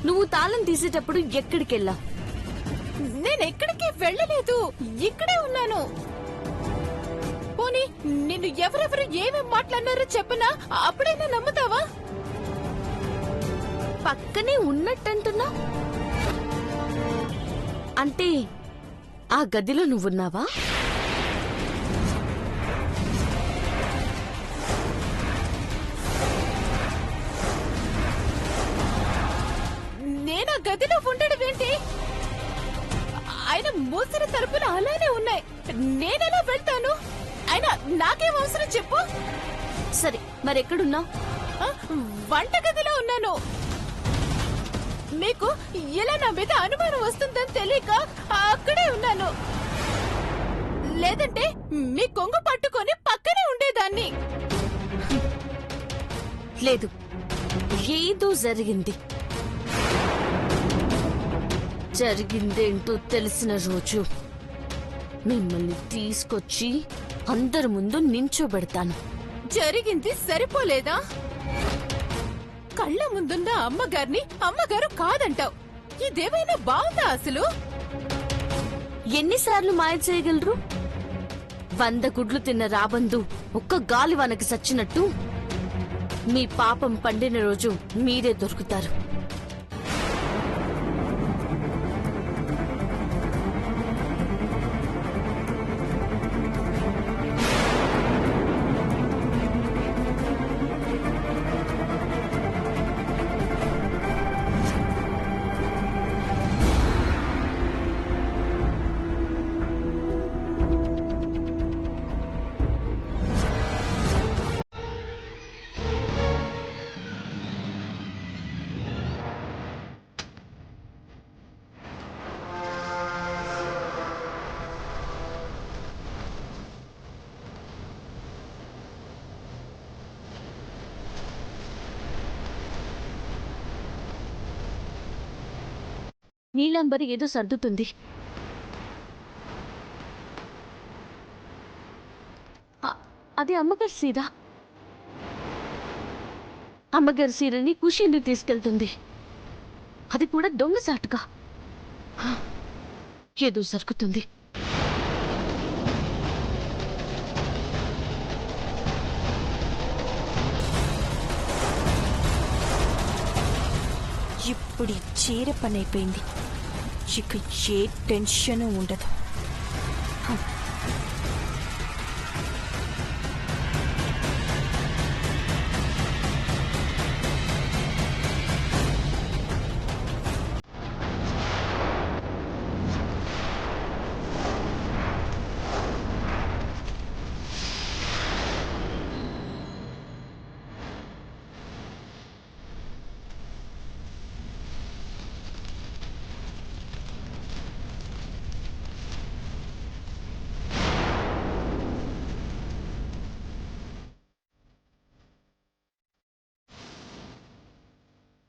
నువ్వు తాళం తీసేటప్పుడు ఎక్కడికెళ్ళా? నేనెక్కడికి వెళ్ళలేదు, ఇక్కడే ఉన్నాను. పోనీ నిన్ను ఎవరెవరు ఏమేం మాట్లాడినారో చెప్పనా? అప్పుడైనా నమ్ముతావా? పక్కనే ఉన్నట్టంటున్నా. అంటే ఆ గదిలో నువ్వున్నావా? నేనా గదిలో ఉండడం ఏంటి? ఆయన మూసిన తలుపులు అలానే ఉన్నాయి. నేనెలా వెళ్తాను? ఆయన నాకేం అవసరం చెప్పు. సరే, మరెక్కడున్నావు? వంటగదిలో ఉన్నాను. మీకు ఎలా నా మీద అనుమానం వస్తుందని తెలియక అక్కడే ఉన్నాను. లేదంటే మీ కొంగు పట్టుకొని పక్కనే ఉండేదాన్ని. లేదు, ఏదో జరిగింది. జరిగిందేంటో తెలిసిన రోజు మిమ్మల్ని తీసుకొచ్చి అందరి ముందు నించోబెడతాను. జరిగింది సరిపోలేదా? కళ్ళ ముందున్న అమ్మగారిని అమ్మగారు కాదంటావు. ఇదేమైనా బాగుందా అసలు? ఎన్నిసార్లు మాయ చేయగలరు? 100 గుడ్లు తిన్న రాబందు ఒక్క గాలి వనకి సచ్చినట్టు మీ పాపం పండిన రోజు మీరే దొరుకుతారు. నీలంబరి ఏదో సర్దుతుంది. అది అమ్మగారి సీర. అమ్మగారి సీరని ఖుషీని తీసుకెళ్తుంది. అది కూడా దొంగసాటుగా. ఏదో జరుగుతుంది. ఇప్పుడు చీర పని అయిపోయింది. ఇక ఏ టెన్షన్ ఉండదు.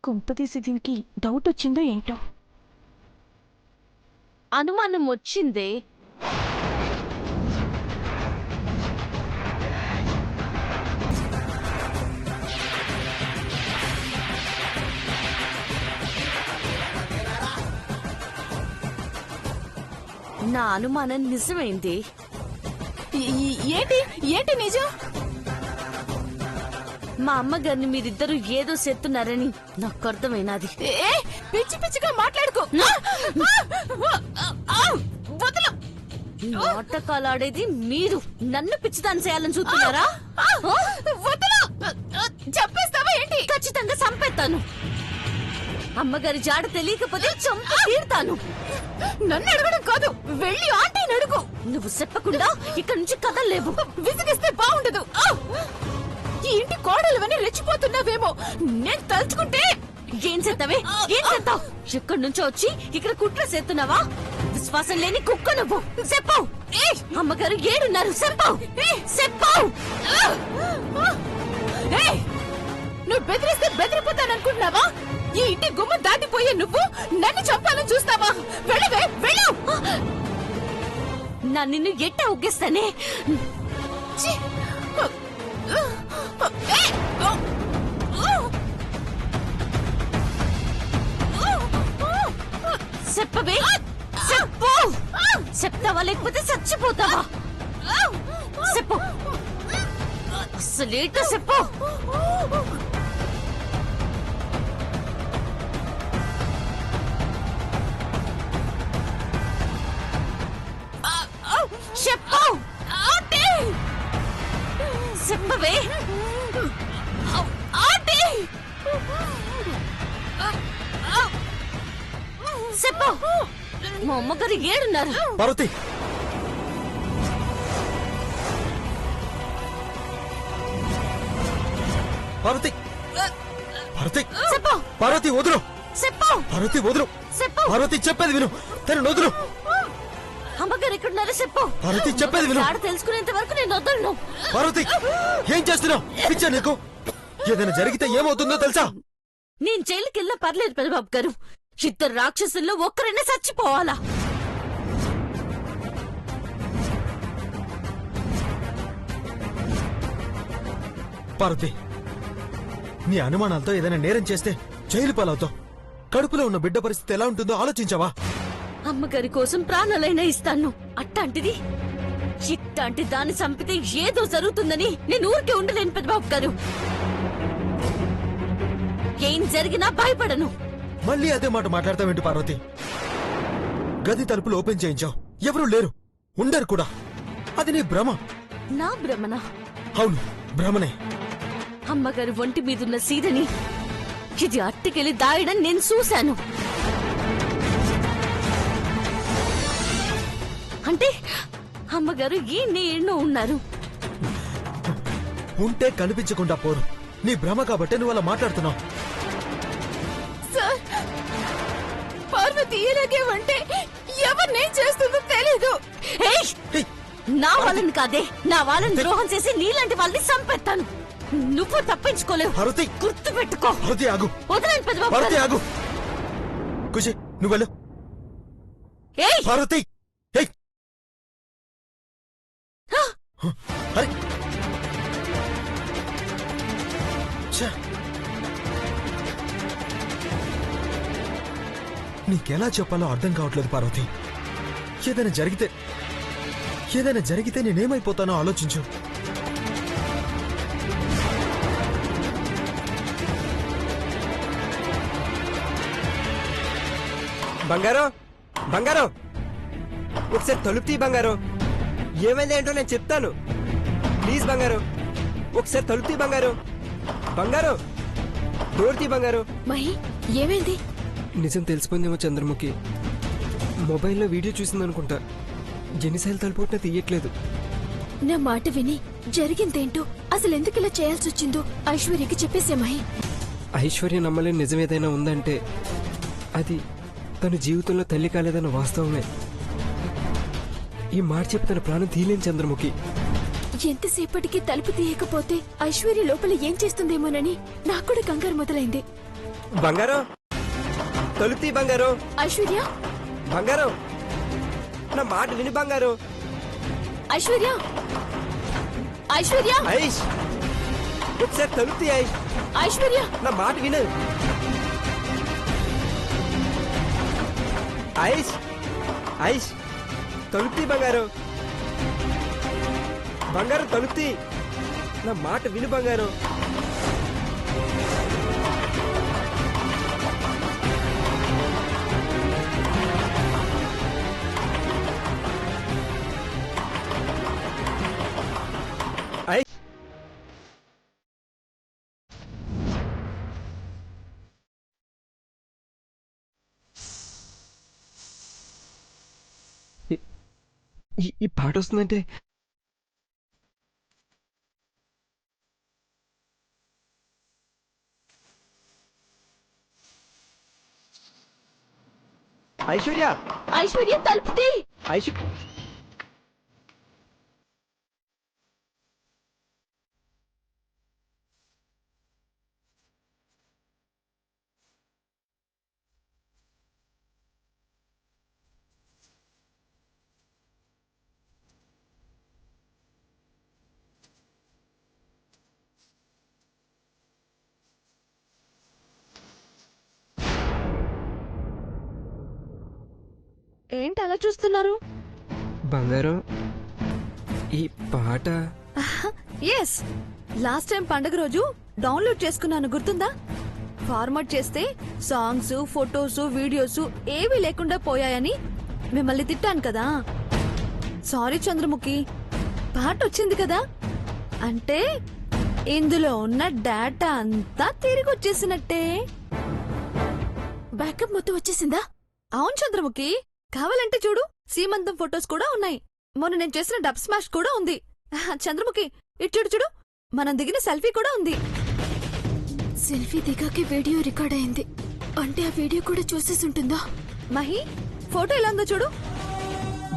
కొంపతీసి దీనికి డౌట్ వచ్చిందో ఏంటో. అనుమానం వచ్చిందే. నా అనుమానం నిజమైంది. ఏంటి ఏంటి నిజం? మా అమ్మగారిని మీరిద్దరూ ఏదో చేస్తున్నారని నాకు అర్థమైనది. పిచ్చి పిచ్చిగా మాట్లాడుకో. నాటకాలాడేది మీరు. నన్ను పిచ్చిదాన్ని చేయాలని చూస్తున్నారా? చంపేస్తావా ఏంటి? ఖచ్చితంగా చంపేస్తాను. అమ్మగారి జాడ తెలియకపోతే చంపి తీరుతాను. నన్ను అడగడం కాదు, వెళ్ళి ఆంటీని అడుగు. నువ్వు చెప్పకుండా ఇక్కడి నుంచి కదలలేవు. విసిగిస్తే బాగుండదు. ఈ ఇంటి కోడలువని రెచ్చిపోతున్నావేమో. నేను తలుచుకుంటే ఏం చేస్తావే? ఏం చేస్తావు? ఎక్కడి నుంచో వచ్చి ఇక్కడ కుట్ర చేస్తున్నావా? విశ్వాసం లేని కుక్క నువ్వు. చెప్పావు. అమ్మగారు ఏడున్నారు? చెప్పావు. చెప్పావు. నువ్వు బెదిరిస్తే బెదిరిపోతాననుకుంటున్నావా? ఈ ఇంటి గుమ్మ దాటిపోయే నువ్వు నన్ను చంపాలని చూస్తావా? వెళ్ళవే, వెళ్ళు. నా నిన్ను ఎట్ట ఒగ్గేస్తానే. చెప్తావా లేకపోతే చచ్చిపోతావా? చెప్పు, అసలేంటో చెప్పు. చెప్పు, చెప్పవే. చెప్పు, మా అమ్మగారు ఏడున్నారు? పార్వతి, పార్వతి, పార్వతి, చెప్పు, పార్వతి వదులు, చెప్పు, పార్వతి వదులు, చెప్పు. పార్వతి చెప్పేది విను, తను వదులు. అమ్మగారు ఎక్కడున్నారో చెప్పు. పార్వతి చెప్పేది విను. ఆడ తెలుసుకునేంత వరకు నేను వదలను. పార్వతి ఏం చేస్తున్నావు? పిచ్చా నీకు? ఏదైనా జరిగితే ఏమవుతుందో తెలుసా? నేను జైలుకి వెళ్ళినా పర్లేదు పెద్దబాబు గారు. ఇద్దరు రాక్షసుల్లో ఒక్కరైనా చచ్చిపోవాలా? పార్వతి, నీ అనుమానాలతో ఏదైనా నేరం చేస్తే జైలు పాలవుతావు. కడుపులో ఉన్న బిడ్డ పరిస్థితి ఎలా ఉంటుందో ఆలోచించావా? అమ్మగారి కోసం ప్రాణాలైనా ఇస్తాను. అట్టాంటిది ఇట్టాంటి దాన్ని చంపితే ఏదో జరుగుతుందని నేను ఊరికే ఉండలేను పెద్దబాబు గారు. ఏం జరిగినా భయపడను. మళ్ళీ అదే మాట మాట్లాడతావేంటి పార్వతి? గది తలుపులు ఓపెన్ చేయించావు, ఎవరూ లేరు, ఉండరు కూడా. అది నీ భ్రమ. నా భ్రమణ? అవును, భ్రమనే. అమ్మగారి ఒంటి మీదున్న సీదని ఇది అట్టకెళ్ళి దాయడం నేను చూశాను. అంటే అమ్మగారు ఎన్నో ఉన్నారు. ఉంటే కనిపించకుండా పోరు. నీ భ్రమ కాబట్టే నువ్వు అలా మాట్లాడుతున్నావు. సార్, పార్వతి ఇలాగే ఉంటే ఎవరినేం చేస్తుందో తెలీదు. ఏయ్! ఏయ్, నా వాళ్ళని కాదే, నా వాళ్ళని ద్రోహం చేసి నీలాంటి వాళ్ళని చంపేస్తాను. నువ్వు తప్పించుకోలేవు. పార్వతి, గుర్తు పెట్టుకో. పార్వతి ఆగు, వదలండి పెద్దబాబు పార్వతి గారు. ఆగు. ఖుషి నువ్వు వెళ్ళు. ఏయ్! పార్వతి, ఏయ్. అరే ఛ! నీకెలా చెప్పాలో అర్థం కావట్లేదు పార్వతి. ఏదైనా జరిగితే నేనేమైపోతానో ఆలోచించు. బంగారం, బంగారం, ఒకసారి తలుపు తీ బంగారం. ఏమైంది ఏంటో నేను చెప్తాను. ప్లీజ్ బంగారం, ఒకసారి తలుపు తీ బంగారం. బంగారం, డోర్ తీ బంగారం. మహి, ఏమైంది? నిజం తెలిసిపోయిందేమో చంద్రముఖి. మొబైల్లో వీడియో చూసిందనుకుంటా. ఎన్నిసార్లు తలుపుట్టినా తీయట్లేదు. నా మాట విని జరిగిందేంటో, అసలు ఎందుకు ఇలా చేయాల్సి వచ్చిందో ఐశ్వర్యకి చెప్పేసే మహి. ఐశ్వర్య నమ్మలేని నిజం ఏదైనా ఉందంటే అది తన జీవితంలో తల్లి కాలేదన్న వాస్తవమే. ఈ మాట చెప్పి తన ప్రాణం తీయలేని చంద్రముఖి. ఎంతసేపటికి తలుపు తీయకపోతే ఐశ్వర్య లోపల ఏం చేస్తుందేమోనని నాకు కూడా కంగారు మొదలైంది. బంగారం, తలుపు తీ బంగారం. ఐశ్వర్య, బంగారం, నా మాట విని బంగారం. ఐశ్వర్య, ఐశ్వర్య, ఐష్, ఒకసారి తలుపు తీ ఐష్. ఐశ్వర్య. నా మాట విను ఐష్. ఐష్, తలుపు తీ బంగారం. బంగారం, తలుపు తీ. నా మాట విను బంగారం. ఐష్, ఈ పాట వస్తుందంటే ఐశ్వర్య, ఐశ్వర్య, తలుపు తీ. ఐశ్వర్య. ఏంటి అలా చూస్తున్నారు? బంగారం ఈ పాట ఎస్, లాస్ట్ టైం పండగ రోజు డౌన్లోడ్ చేసుకున్నాను, గుర్తుందా? ఫార్మాట్ చేస్తే సాంగ్స్, ఫొటోస్, వీడియోస్ ఏవీ లేకుండా పోయాయని మిమ్మల్ని తిట్టాను కదా. సారీ చంద్రముఖి, పాట వచ్చింది కదా, అంటే ఇందులో ఉన్న డేటా అంతా తిరిగి వచ్చేసినట్టే. బ్యాకప్ మొత్తం వచ్చేసిందా? అవును చంద్రముఖి, కావాలంటే చూడు, సీమంతం ఫొటోస్ కూడా ఉన్నాయి. మొన్న నేను చేసిన డబ్ స్మాష్ కూడా ఉంది. చంద్రముఖి, ఇటు చూడు చూడు, మనం దిగిన సెల్ఫీ కూడా ఉంది. సెల్ఫీ దిగాకే వీడియో రికార్డ్ అయింది అంటే ఆ వీడియో కూడా చూసేసి ఉంటుందా? మహి, ఫోటో ఎలా ఉందో చూడు.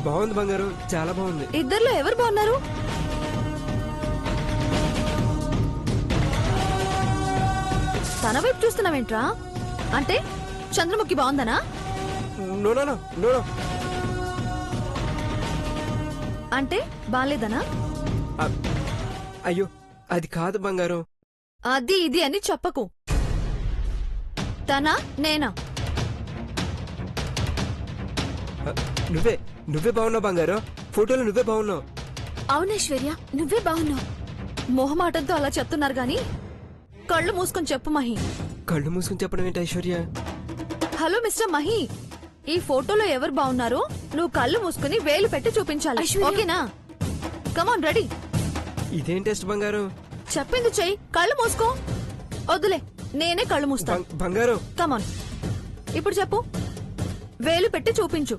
బాగుంది బంగారం, చాలా బాగుంది. ఇద్దర్లో ఎవరు బాగున్నారు? తన వైపు చూస్తున్నావేంట్రా? అంటే చంద్రముఖి బాగుందనా? No no no no no. అంటే బాలేదనా? అయ్యో అది కాదు బంగారం. అది ఇది అని చెప్పకు. తనా నేనా? నువ్వే నువ్వే బాగున్నావు బంగారం, ఫోటోలో నువ్వే బాగున్నావు. అవునేశ్వర్య, నువ్వే బాగున్నావు. మొహమాటంతో అలా చెప్తున్నారు గాని కళ్ళు మూసుకొని చెప్పు మహి. కళ్ళు మూసుకుని చెప్పడం ఏంటి ఐశ్వర్య? హలో మిస్టర్ మహి, ఈ ఫోటోలో ఎవరు బాగున్నారో నువ్వు కళ్ళు మూసుకుని వేలు పెట్టి చూపించాలి, ఐశ్వర్య. ఓకేనా? కమాన్, రెడీ? ఇదేం టెస్ట్ బంగారం? చెప్పింది చెయ్యి, కళ్ళు మూసుకో. వద్దులే, నేనే కళ్ళు మూస్తాను. బంగారం కమాన్, ఇప్పుడు చెప్పు. వేలు పెట్టి చూపించు.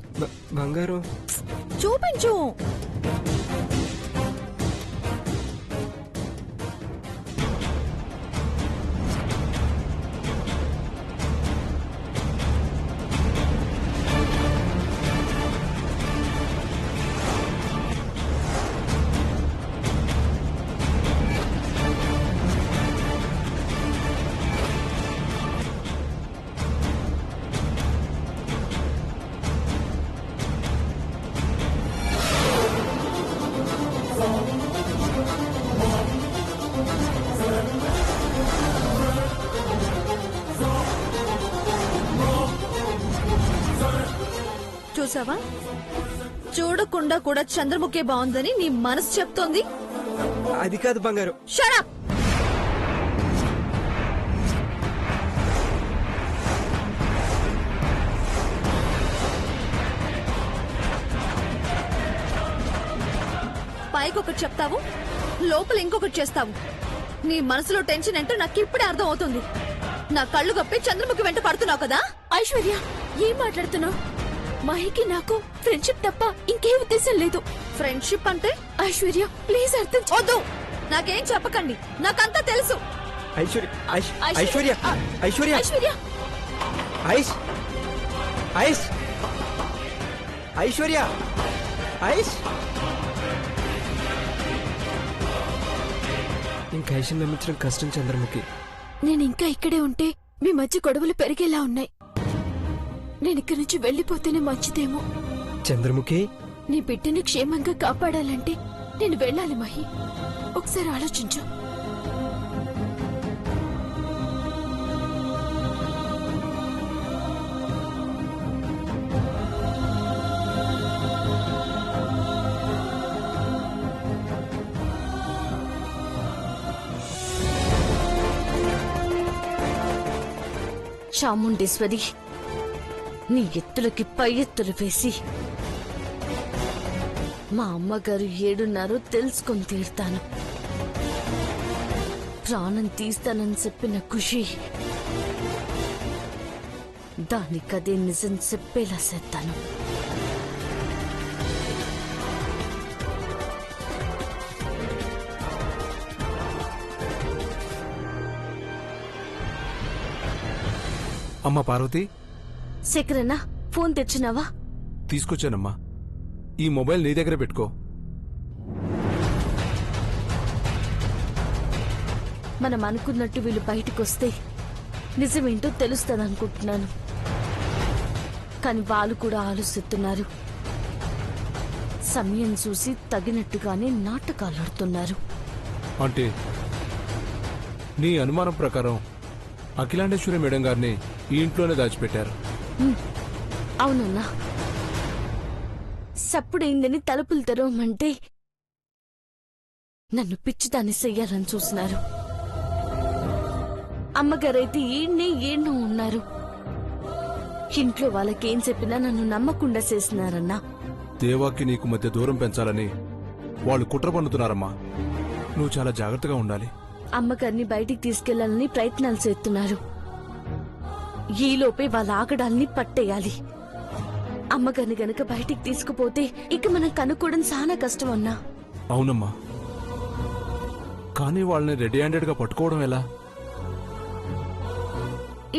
బంగారం చూపించు. చూసావా, చూడకుండా కూడా చంద్రముఖి బాగుందని నీ మనసు చెప్తోంది. అది కాదు బంగారం. Shut up! పైకొకటి చెప్తావు, లోపల ఇంకొకటి చేస్తావు. నీ మనసులో టెన్షన్ ఏంటో నాకు ఇప్పుడే అర్థం అవుతుంది. నా కళ్ళు కప్పి చంద్రముఖి వెంట పడుతున్నావు కదా. ఐశ్వర్య, ఏం మాట్లాడుతున్నావు? మహికి నాకు ఫ్రెండ్షిప్ తప్ప ఇంకే ఉద్దేశం లేదు. ఫ్రెండ్షిప్ అంటే? ఐశ్వర్య, ప్లీజ్ అర్థం వద్దు, నాకేం చెప్పకండి, నాకంతా తెలుసు. ఐశ్వర్య ఐశ్వర్య ఐశ్వర్య ఐశ్వర్య, ఐష్ ఐష్ ఐశ్వర్య ఐష్. ఇంకా ఐశ్వర్య నమ్మించడం కష్టం చంద్రముఖి. నేను ఇంకా ఇక్కడే ఉంటే మీ మధ్య గొడవలు పెరిగేలా ఉన్నాయి. నేను ఇక్కడి నుంచి వెళ్లిపోతేనే మంచిదేమో. చంద్రముఖి, నీ బిడ్డని క్షేమంగా కాపాడాలంటే నేను వెళ్ళాలి మహి. ఒకసారి ఆలోచించు. చాముండేశ్వరి, నీ ఎత్తులకి పై ఎత్తులు వేసి మా అమ్మగారు ఏడున్నారో తెలుసుకొని తీరుతాను. ప్రాణం తీస్తానని చెప్పిన ఖుషి దానికదే నిజం చెప్పేలా చేస్తాను. అమ్మా పార్వతి, శేఖరన్న, ఫోన్ తెచ్చినావా? తీసుకొచ్చానమ్మా. ఈ మొబైల్ నీ దగ్గర పెట్టుకో. మనం అనుకున్నట్టు వీళ్ళు బయటకొస్తే నిజమేంటో తెలుస్తుందనుకుంటున్నాను. కాని వాళ్ళు కూడా ఆలోచిస్తున్నారు. సమయం చూసి తగినట్టుగానే నాటకాలాడుతున్నారు. అంటే నీ అనుమానం ప్రకారం అఖిలాండేశ్వరి మేడం గారిని ఈ ఇంట్లోనే దాచిపెట్టారు. అవునన్నా, సప్పుడైందని తలుపులు తెరవమంటే నన్ను పిచ్చిదాన్ని చెయ్యాలని చూస్తున్నారు. అమ్మగారైతే ఏడ్నో ఉన్నారు. ఇంట్లో వాళ్ళకేం చెప్పినా నన్ను నమ్మకుండా చేస్తున్నారన్నా. దేవాకి నీకు మధ్య దూరం పెంచాలని వాళ్ళు కుట్ర పన్నుతున్నారమ్మా. నువ్వు చాలా జాగ్రత్తగా ఉండాలి. అమ్మగారిని బయటికి తీసుకెళ్లాలని ప్రయత్నాలు చేస్తున్నారు. ఈలోపే వాళ్ళ ఆగడాల్ని పట్టేయాలి. అమ్మగారిని గనక బయటికి తీసుకుపోతే ఇక మనం కనుక్కోవడం చాలా కష్టం అన్నా. అవునమ్మా, కానీ వాళ్ళని రెడీ హ్యాండెడ్ గా పట్టుకోవడం ఎలా?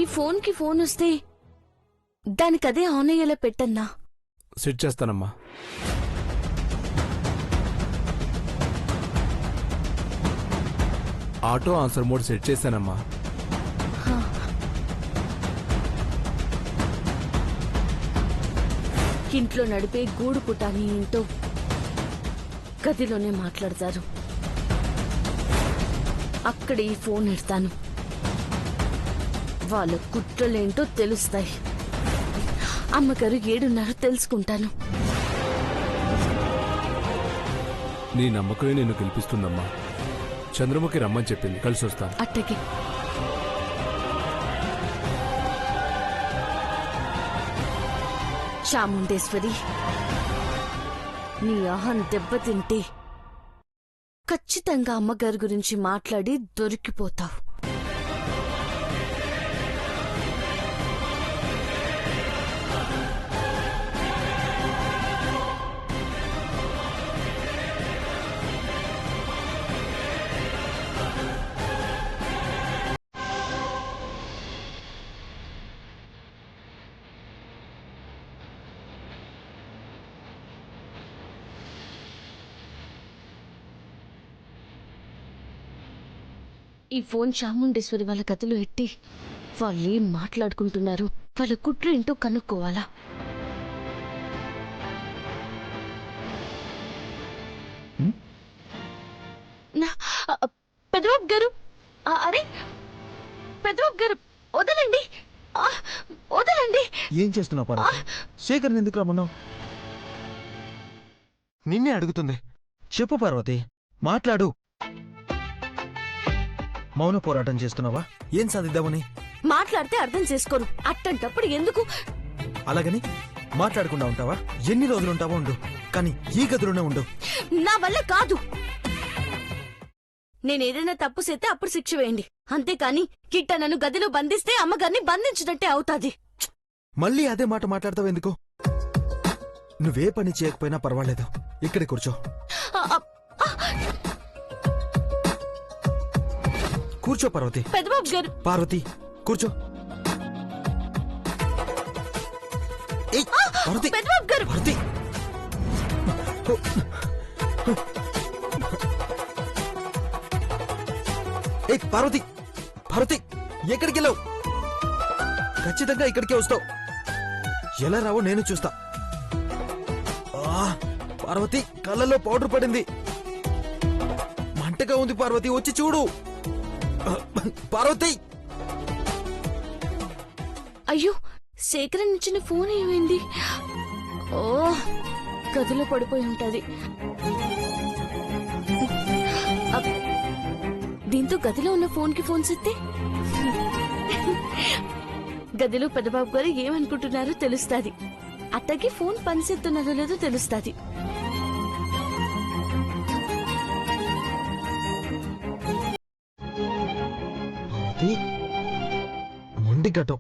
ఈ ఫోన్ కి ఫోన్ వస్తే దానికదే ఆన్ అయ్యేలా పెట్టన్నా. సెట్ చేస్తానమ్మా. ఆటో ఆన్సర్ మోడ్ సెట్ చేశానమ్మా. ఇంట్లో నడిపే గూడు పుటాని ఏంటో గదిలోనే మాట్లాడతారు. అక్కడ ఈ ఫోన్ ఎడతాను. వాళ్ళ కుట్రలేంటో తెలుస్తాయి. అమ్మగారు ఏడున్నారో తెలుసుకుంటాను. నీ నమ్మకమే నిన్ను గెలిపిస్తుందమ్మా. చంద్రముఖి రమ్మని చెప్పింది, కలిసి వస్తాను. అట్టకి చాముండేశ్వరి, నీ అహం దెబ్బతింటే ఖచ్చితంగా అమ్మగారి గురించి మాట్లాడి దొరికిపోతావు. ఈ ఫోన్ చాముండేశ్వరి వాళ్ళ గదిలో ఎట్టి వాళ్ళు ఏం మాట్లాడుకుంటున్నారు, వాళ్ళ కుట్ర ఏంటో కనుక్కోవాలా. పెద్దబాబు గారు, అరే పెద్దబాబు గారు, వదలండి, వదలండి. ఏం చేస్తున్నావు పార్వతి? శేఖర్ ఎందుకు రమ్మన్నావు? నిన్నే అడుగుతుంది. చెప్పు పార్వతి, మాట్లాడు. మౌన పోరాటం చేస్తున్నావా? ఏం సాధిద్దామని? మాట్లాడితే అర్థం చేసుకోరు. అట్టంటప్పుడు ఎందుకు? అలాగని మాట్లాడకుండా ఉంటావా? ఎన్ని రోజులు ఉంటావో ఉండు, కానీ ఈ గదిలోనే ఉండు. నా వల్ల కాదు. నేనేదైనా తప్పు చేస్తే అప్పుడు శిక్ష వేయండి, అంతేకాని కిట్ట నన్ను గదిలో బంధిస్తే అమ్మగారిని బంధించినట్టే అవుతాది. మళ్ళీ అదే మాట మాట్లాడతావు ఎందుకు? నువ్వే పని చేయకపోయినా పర్వాలేదు, ఇక్కడ కూర్చో. కూర్చో పార్వతి. పెద్దబాబు గారు. పార్వతి కూర్చో. పార్వతి, పెద్దబాబు గారు. పార్వతి. పార్వతి, పార్వతి, ఎక్కడికి వెళ్ళావు? ఖచ్చితంగా ఇక్కడికే వస్తావు. ఎలా రావో నేను చూస్తా. పార్వతి, కళ్ళలో పౌడర్ పడింది, మంటగా ఉంది. పార్వతి, వచ్చి చూడు. పార్వతి. అయ్యో, శేఖరన్ ఇచ్చిన ఫోన్ ఏమైంది? ఓ, గదిలో పడిపోయి ఉంటది. దీంతో గదిలో ఉన్న ఫోన్ కి ఫోన్ చేస్తే గదిలో పెద్దబాబు గారు ఏమనుకుంటున్నారో తెలుస్తాది. అట్టకి ఫోన్ పనిచేస్తున్నారో లేదో తెలుస్తాది. మొండి ఘటం.